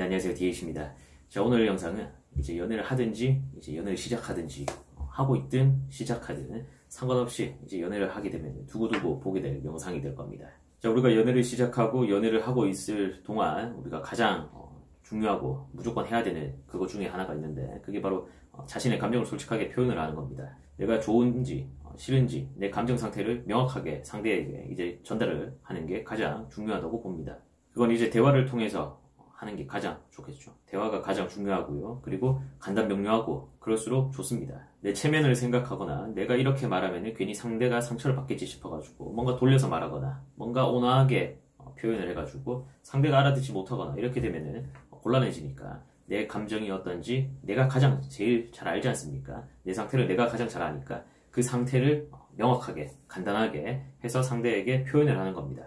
네, 안녕하세요. DH입니다. 자, 오늘 영상은 이제 연애를 하든지, 이제 연애를 시작하든지, 하고 있든 시작하든 상관없이 이제 연애를 하게 되면 두고두고 보게 될 영상이 될 겁니다. 자, 우리가 연애를 시작하고 연애를 하고 있을 동안 우리가 가장 중요하고 무조건 해야 되는 그것 중에 하나가 있는데, 그게 바로 자신의 감정을 솔직하게 표현을 하는 겁니다. 내가 좋은지 싫은지 내 감정 상태를 명확하게 상대에게 이제 전달을 하는 게 가장 중요하다고 봅니다. 그건 이제 대화를 통해서 하는 게 가장 좋겠죠. 대화가 가장 중요하고요. 그리고 간단명료하고 그럴수록 좋습니다. 내 체면을 생각하거나 내가 이렇게 말하면 괜히 상대가 상처를 받겠지 싶어가지고 뭔가 돌려서 말하거나 뭔가 온화하게 표현을 해가지고 상대가 알아듣지 못하거나 이렇게 되면은 곤란해지니까 내 감정이 어떤지 내가 가장 제일 잘 알지 않습니까? 내 상태를 내가 가장 잘 아니까 그 상태를 명확하게 간단하게 해서 상대에게 표현을 하는 겁니다.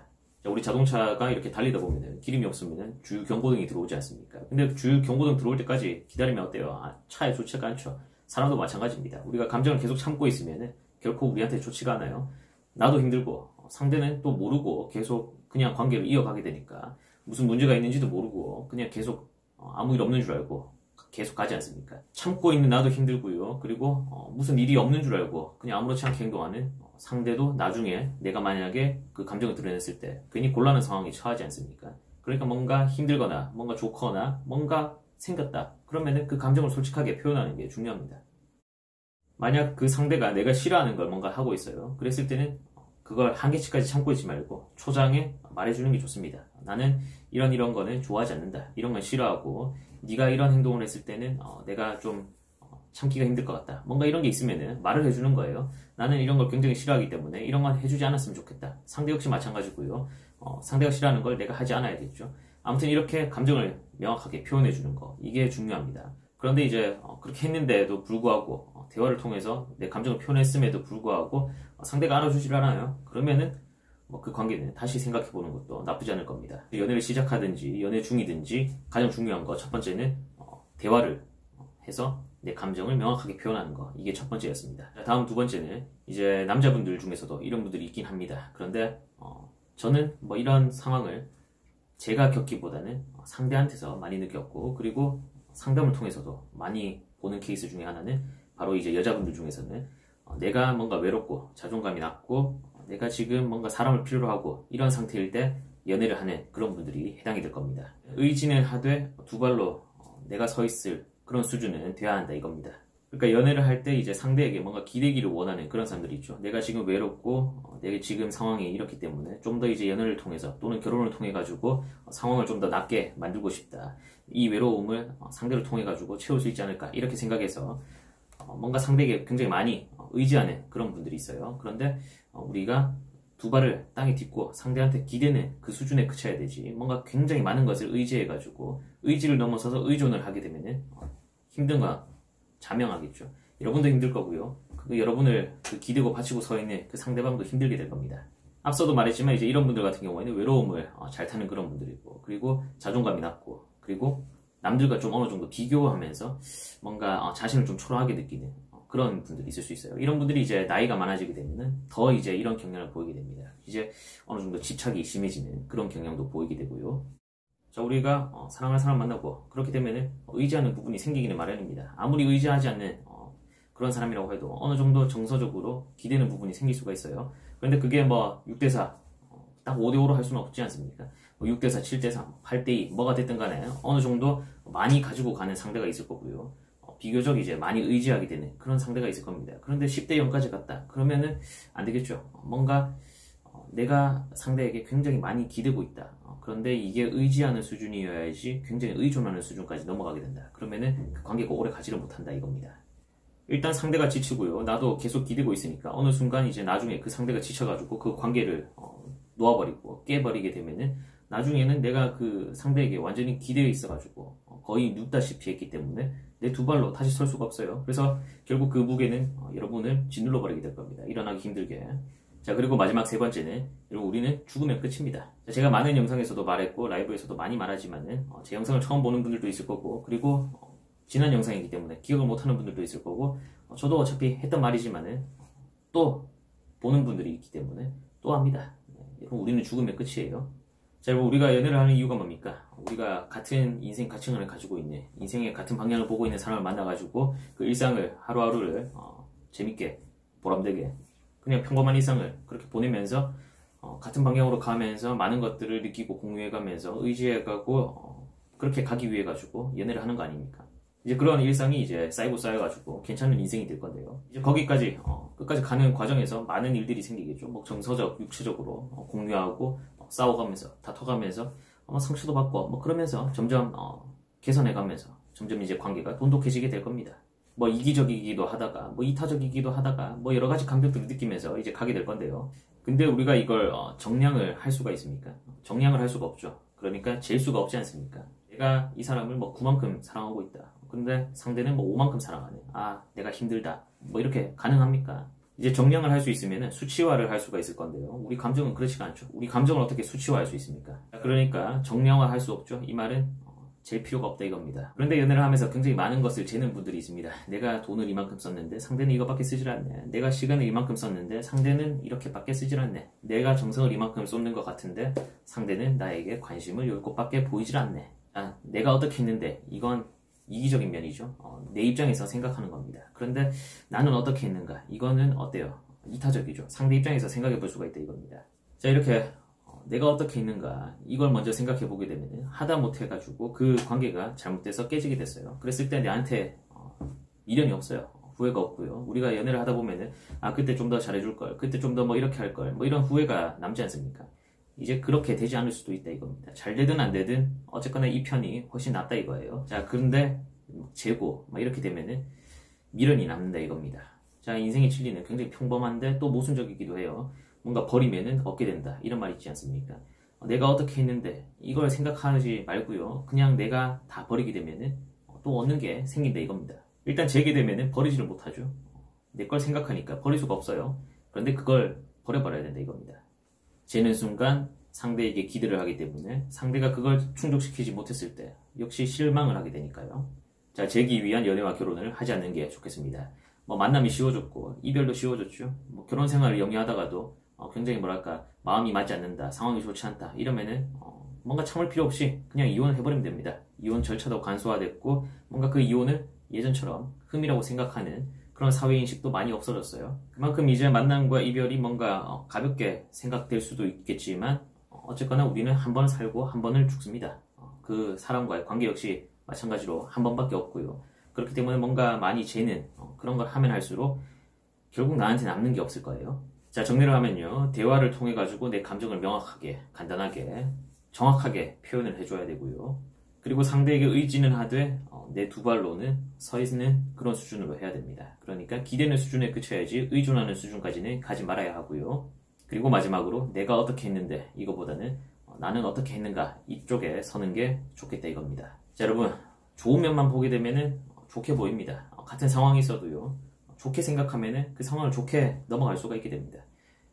우리 자동차가 이렇게 달리다 보면은 기름이 없으면은 주유 경고등이 들어오지 않습니까? 근데 주유 경고등 들어올 때까지 기다리면 어때요? 차에 좋지가 않죠. 사람도 마찬가지입니다. 우리가 감정을 계속 참고 있으면은 결코 우리한테 좋지가 않아요. 나도 힘들고 상대는 또 모르고 계속 그냥 관계를 이어가게 되니까 무슨 문제가 있는지도 모르고 그냥 계속 아무 일 없는 줄 알고 계속 가지 않습니까? 참고 있는 나도 힘들고요. 그리고 무슨 일이 없는 줄 알고 그냥 아무렇지 않게 행동하는 상대도 나중에 내가 만약에 그 감정을 드러냈을 때 괜히 곤란한 상황에 처하지 않습니까? 그러니까 뭔가 힘들거나 뭔가 좋거나 뭔가 생겼다. 그러면은 그 감정을 솔직하게 표현하는 게 중요합니다. 만약 그 상대가 내가 싫어하는 걸 뭔가 하고 있어요. 그랬을 때는 그걸 한계치까지 참고 있지 말고 초장에 말해주는 게 좋습니다. 나는 이런 거는 좋아하지 않는다. 이런 건 싫어하고 네가 이런 행동을 했을 때는 내가 좀 참기가 힘들 것 같다. 뭔가 이런 게 있으면은 말을 해주는 거예요. 나는 이런 걸 굉장히 싫어하기 때문에 이런 건 해주지 않았으면 좋겠다. 상대 역시 마찬가지고요. 상대가 싫어하는 걸 내가 하지 않아야겠죠. 아무튼 이렇게 감정을 명확하게 표현해 주는 거, 이게 중요합니다. 그런데 이제 그렇게 했는데도 불구하고 대화를 통해서 내 감정을 표현했음에도 불구하고 상대가 알아주질 않아요. 그러면은 그 관계는 다시 생각해 보는 것도 나쁘지 않을 겁니다. 연애를 시작하든지 연애 중이든지 가장 중요한 거 첫 번째는 대화를 해서 내 감정을 명확하게 표현하는 거, 이게 첫 번째였습니다. 다음 두 번째는 이제 남자분들 중에서도 이런 분들이 있긴 합니다. 그런데 저는 뭐 이런 상황을 제가 겪기보다는 상대한테서 많이 느꼈고, 그리고 상담을 통해서도 많이 보는 케이스 중에 하나는 바로 이제 여자분들 중에서는 내가 뭔가 외롭고 자존감이 낮고 내가 지금 뭔가 사람을 필요로 하고 이런 상태일 때 연애를 하는 그런 분들이 해당이 될 겁니다. 의지는 하되 두 발로 내가 서 있을 그런 수준은 돼야 한다 이겁니다. 그러니까 연애를 할 때 이제 상대에게 뭔가 기대기를 원하는 그런 사람들이 있죠. 내가 지금 외롭고 내가 지금 상황이 이렇기 때문에 좀 더 이제 연애를 통해서 또는 결혼을 통해 가지고 상황을 좀 더 낫게 만들고 싶다. 이 외로움을 상대를 통해 가지고 채울 수 있지 않을까 이렇게 생각해서 뭔가 상대에게 굉장히 많이 의지하는 그런 분들이 있어요. 그런데 우리가 두 발을 땅에 딛고 상대한테 기대는 그 수준에 그쳐야 되지, 뭔가 굉장히 많은 것을 의지해가지고 의지를 넘어서서 의존을 하게 되면은 힘든 거 자명하겠죠. 여러분도 힘들 거고요. 여러분을 기대고 바치고 서 있는 그 상대방도 힘들게 될 겁니다. 앞서도 말했지만 이제 이런 분들 같은 경우에는 외로움을 잘 타는 그런 분들이고, 그리고 자존감이 낮고, 그리고 남들과 좀 어느 정도 비교하면서 뭔가 자신을 좀 초라하게 느끼는 그런 분들이 있을 수 있어요. 이런 분들이 이제 나이가 많아지게 되면은 더 이제 이런 경향을 보이게 됩니다. 이제 어느 정도 집착이 심해지는 그런 경향도 보이게 되고요. 자, 우리가 사랑하는 사람 만나고 그렇게 되면은 의지하는 부분이 생기기는 마련입니다. 아무리 의지하지 않는 그런 사람이라고 해도 어느 정도 정서적으로 기대는 부분이 생길 수가 있어요. 그런데 그게 뭐 6대4 딱 5대5로 할 수는 없지 않습니까? 6대4, 7대3, 8대2 뭐가 됐든 간에 어느 정도 많이 가지고 가는 상대가 있을 거고요. 비교적 이제 많이 의지하게 되는 그런 상대가 있을 겁니다. 그런데 10대 0까지 갔다. 그러면은 안 되겠죠. 뭔가 내가 상대에게 굉장히 많이 기대고 있다. 그런데 이게 의지하는 수준이어야지 굉장히 의존하는 수준까지 넘어가게 된다. 그러면은 그 관계가 오래 가지를 못한다 이겁니다. 일단 상대가 지치고요. 나도 계속 기대고 있으니까 어느 순간 이제 나중에 그 상대가 지쳐가지고 그 관계를 놓아버리고 깨버리게 되면은 나중에는 내가 그 상대에게 완전히 기대어 있어가지고 거의 눕다시피 했기 때문에 내 두 발로 다시 설 수가 없어요. 그래서 결국 그 무게는 여러분을 짓눌러 버리게 될 겁니다. 일어나기 힘들게. 자, 그리고 마지막 세 번째는 여러분, 우리는 죽으면 끝입니다. 자, 제가 많은 영상에서도 말했고 라이브에서도 많이 말하지만은 제 영상을 처음 보는 분들도 있을 거고, 그리고 지난 영상이기 때문에 기억을 못하는 분들도 있을 거고, 저도 어차피 했던 말이지만은 또 보는 분들이 있기 때문에 또 합니다. 여러분, 우리는 죽으면 끝이에요. 자, 여러분, 우리가 연애를 하는 이유가 뭡니까? 우리가 같은 인생 가치관을 가지고 있는, 인생의 같은 방향을 보고 있는 사람을 만나가지고 그 일상을 하루하루를 재밌게 보람되게 그냥 평범한 일상을 그렇게 보내면서 같은 방향으로 가면서 많은 것들을 느끼고 공유해가면서 의지해가고 그렇게 가기 위해 가지고 연애를 하는 거 아닙니까? 이제 그런 일상이 이제 쌓여가지고 괜찮은 인생이 될 건데요. 이제 거기까지 끝까지 가는 과정에서 많은 일들이 생기겠죠. 뭐 정서적, 육체적으로 공유하고 싸워가면서 다퉈가면서 상처도 받고 뭐 그러면서 점점 개선해가면서 점점 이제 관계가 돈독해지게 될 겁니다. 뭐 이기적이기도 하다가 뭐 이타적이기도 하다가 뭐 여러 가지 감정들을 느끼면서 이제 가게 될 건데요. 근데 우리가 이걸 정량을 할 수가 있습니까? 정량을 할 수가 없죠. 그러니까 잴 수가 없지 않습니까? 내가 이 사람을 뭐 9만큼 사랑하고 있다. 근데 상대는 뭐 5만큼 사랑하네. 아, 내가 힘들다. 뭐 이렇게 가능합니까? 이제 정량을 할 수 있으면 수치화를 할 수가 있을 건데요. 우리 감정은 그렇지가 않죠. 우리 감정을 어떻게 수치화할 수 있습니까? 그러니까 정량화 할 수 없죠. 이 말은 잴 필요가 없다 이겁니다. 그런데 연애를 하면서 굉장히 많은 것을 재는 분들이 있습니다. 내가 돈을 이만큼 썼는데 상대는 이거밖에 쓰질 않네. 내가 시간을 이만큼 썼는데 상대는 이렇게밖에 쓰질 않네. 내가 정성을 이만큼 쏟는 것 같은데 상대는 나에게 관심을 이것밖에 보이질 않네. 아, 내가 어떻게 했는데 이건 이기적인 면이죠. 내 입장에서 생각하는 겁니다. 그런데 나는 어떻게 했는가? 이거는 어때요? 이타적이죠. 상대 입장에서 생각해 볼 수가 있다 이겁니다. 자, 이렇게 내가 어떻게 했는가 이걸 먼저 생각해 보게 되면 하다 못해 가지고 그 관계가 잘못돼서 깨지게 됐어요. 그랬을 때 내한테 미련이 없어요. 후회가 없고요. 우리가 연애를 하다 보면은 그때 좀 더 잘해줄 걸, 그때 좀 더 뭐 이렇게 할 걸, 뭐 이런 후회가 남지 않습니까? 이제 그렇게 되지 않을 수도 있다 이겁니다. 잘 되든 안 되든 어쨌거나 이 편이 훨씬 낫다 이거예요. 자, 그런데 재고 막 이렇게 되면은 미련이 남는다 이겁니다. 자, 인생의 진리는 굉장히 평범한데 또 모순적이기도 해요. 뭔가 버리면은 얻게 된다 이런 말 있지 않습니까? 내가 어떻게 했는데 이걸 생각하지 말고요. 그냥 내가 다 버리게 되면은 또 얻는 게 생긴다 이겁니다. 일단 재게 되면은 버리지를 못하죠. 내 걸 생각하니까 버릴 수가 없어요. 그런데 그걸 버려버려야 된다 이겁니다. 재는 순간 상대에게 기대를 하기 때문에 상대가 그걸 충족시키지 못했을 때 역시 실망을 하게 되니까요. 자, 재기 위한 연애와 결혼을 하지 않는 게 좋겠습니다. 뭐 만남이 쉬워졌고 이별도 쉬워졌죠. 뭐 결혼 생활을 영위하다가도 굉장히 뭐랄까 마음이 맞지 않는다, 상황이 좋지 않다 이러면은 뭔가 참을 필요 없이 그냥 이혼을 해버리면 됩니다. 이혼 절차도 간소화됐고 뭔가 그 이혼을 예전처럼 흠이라고 생각하는 그런 사회인식도 많이 없어졌어요. 그만큼 이제 만남과 이별이 뭔가 가볍게 생각될 수도 있겠지만 어쨌거나 우리는 한 번 살고 한 번을 죽습니다. 그 사람과의 관계 역시 마찬가지로 한 번밖에 없고요. 그렇기 때문에 뭔가 많이 재는 그런 걸 하면 할수록 결국 나한테 남는 게 없을 거예요. 자, 정리를 하면요. 대화를 통해 가지고 내 감정을 명확하게, 간단하게, 정확하게 표현을 해줘야 되고요. 그리고 상대에게 의지는 하되 내 두 발로는 서 있는 그런 수준으로 해야 됩니다. 그러니까 기대는 수준에 그쳐야지 의존하는 수준까지는 가지 말아야 하고요. 그리고 마지막으로 내가 어떻게 했는데 이거보다는 나는 어떻게 했는가 이쪽에 서는 게 좋겠다 이겁니다. 자, 여러분 좋은 면만 보게 되면은 좋게 보입니다. 같은 상황이 있어도요. 좋게 생각하면은 그 상황을 좋게 넘어갈 수가 있게 됩니다.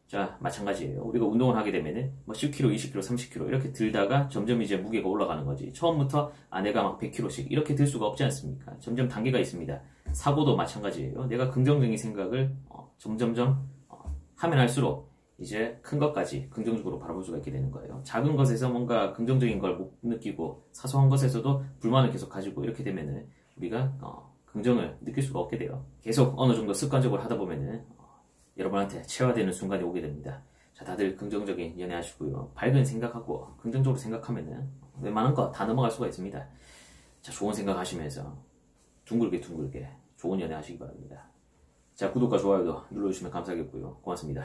자, 마찬가지예요. 우리가 운동을 하게 되면은 뭐 10kg, 20kg, 30kg 이렇게 들다가 점점 이제 무게가 올라가는 거지. 처음부터 내가 막 100kg씩 이렇게 들 수가 없지 않습니까? 점점 단계가 있습니다. 사고도 마찬가지예요. 내가 긍정적인 생각을 점점점 하면 할수록 이제 큰 것까지 긍정적으로 바라볼 수가 있게 되는 거예요. 작은 것에서 뭔가 긍정적인 걸 못 느끼고 사소한 것에서도 불만을 계속 가지고 이렇게 되면은 우리가 긍정을 느낄 수가 없게 돼요. 계속 어느 정도 습관적으로 하다 보면은 여러분한테 체화되는 순간이 오게 됩니다. 자, 다들 긍정적인 연애하시고요. 밝은 생각하고 긍정적으로 생각하면은 웬만한 거 다 넘어갈 수가 있습니다. 자, 좋은 생각 하시면서 둥글게 좋은 연애 하시기 바랍니다. 자, 구독과 좋아요도 눌러주시면 감사하겠고요. 고맙습니다.